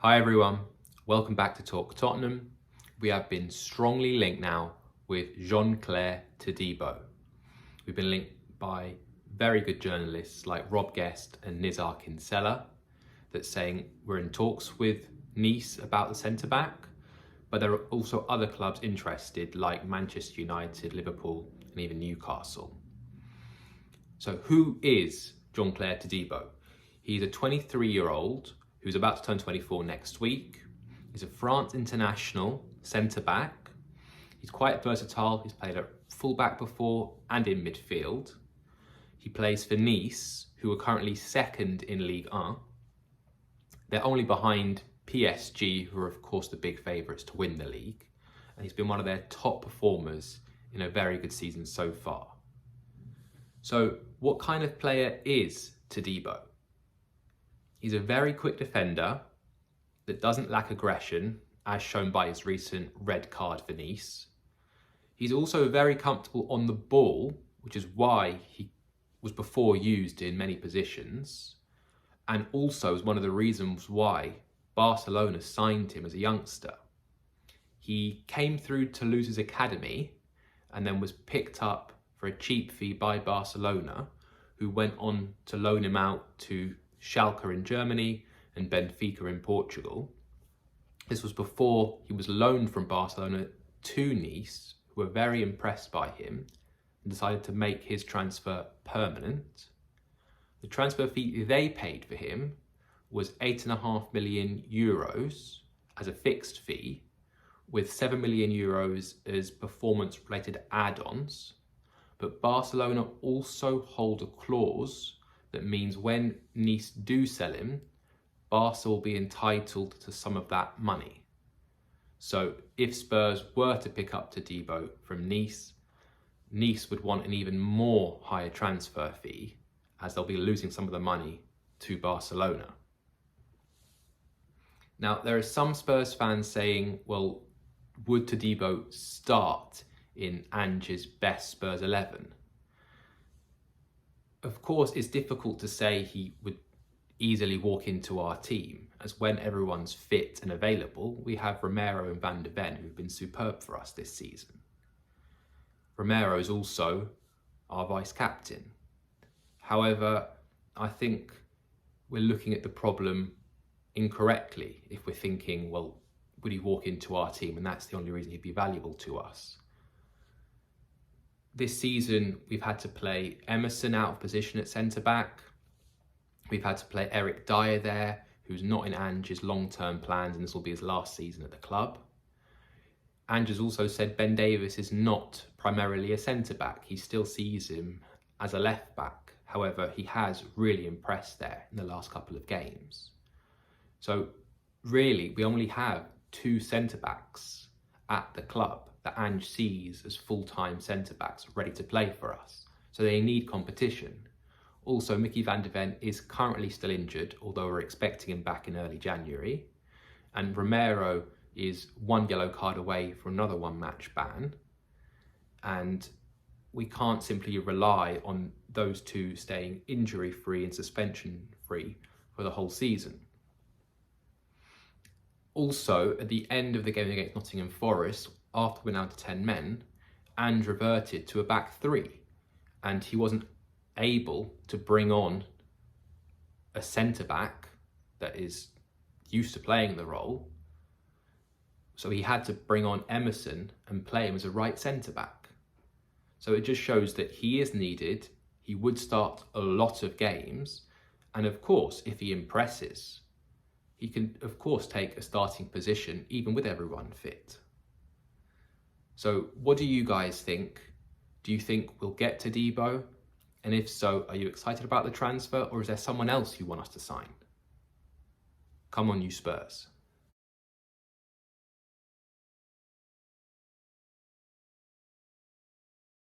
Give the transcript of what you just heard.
Hi everyone, welcome back to Talk Tottenham. We have been strongly linked now with Jean-Clair Todibo. We've been linked by very good journalists like Rob Guest and Nizar Kinsella that's saying we're in talks with Nice about the centre-back, but there are also other clubs interested like Manchester United, Liverpool and even Newcastle. So who is Jean-Clair Todibo? He's a 23-year-old who's about to turn 24 next week. He's a France international centre-back. He's quite versatile. He's played at full-back before and in midfield. He plays for Nice, who are currently second in Ligue 1. They're only behind PSG, who are of course the big favourites to win the league. And he's been one of their top performers in a very good season so far. So what kind of player is Todibo? He's a very quick defender that doesn't lack aggression, as shown by his recent red card for Nice. He's also very comfortable on the ball, which is why he was before used in many positions, and also is one of the reasons why Barcelona signed him as a youngster. He came through Toulouse's academy and then was picked up for a cheap fee by Barcelona, who went on to loan him out to Schalke in Germany and Benfica in Portugal. This was before he was loaned from Barcelona to Nice, who were very impressed by him and decided to make his transfer permanent. The transfer fee they paid for him was €8.5 million as a fixed fee, with €7 million as performance-related add-ons. But Barcelona also hold a clause that means when Nice do sell him, Barca will be entitled to some of that money. So if Spurs were to pick up Todibo from Nice, Nice would want an even more higher transfer fee, as they'll be losing some of the money to Barcelona. Now, there are some Spurs fans saying, well, would Todibo start in Ange's best Spurs 11? Of course, it's difficult to say he would easily walk into our team, as when everyone's fit and available, we have Romero and Van de Ven, who've been superb for us this season. Romero is also our vice-captain. However, I think we're looking at the problem incorrectly if we're thinking, well, would he walk into our team and that's the only reason he'd be valuable to us? This season, we've had to play Emerson out of position at centre-back. We've had to play Eric Dyer there, who's not in Ange's long-term plans, and this will be his last season at the club. Ange has also said Ben Davies is not primarily a centre-back. He still sees him as a left-back. However, he has really impressed there in the last couple of games. So really, we only have two centre-backs at the club that Ange sees as full-time centre-backs ready to play for us. So they need competition. Also, Mickey van de Ven is currently still injured, although we're expecting him back in early January. And Romero is one yellow card away from another one-match ban. And we can't simply rely on those two staying injury-free and suspension-free for the whole season. Also, at the end of the game against Nottingham Forest, after we're down to 10 men, Ange reverted to a back three, and he wasn't able to bring on a centre-back that is used to playing the role. So he had to bring on Emerson and play him as a right centre-back. So it just shows that he is needed. He would start a lot of games. And of course, if he impresses, he can, of course, take a starting position, even with everyone fit. So what do you guys think? Do you think we'll get Todibo? And if so, are you excited about the transfer, or is there someone else you want us to sign? Come on, you Spurs.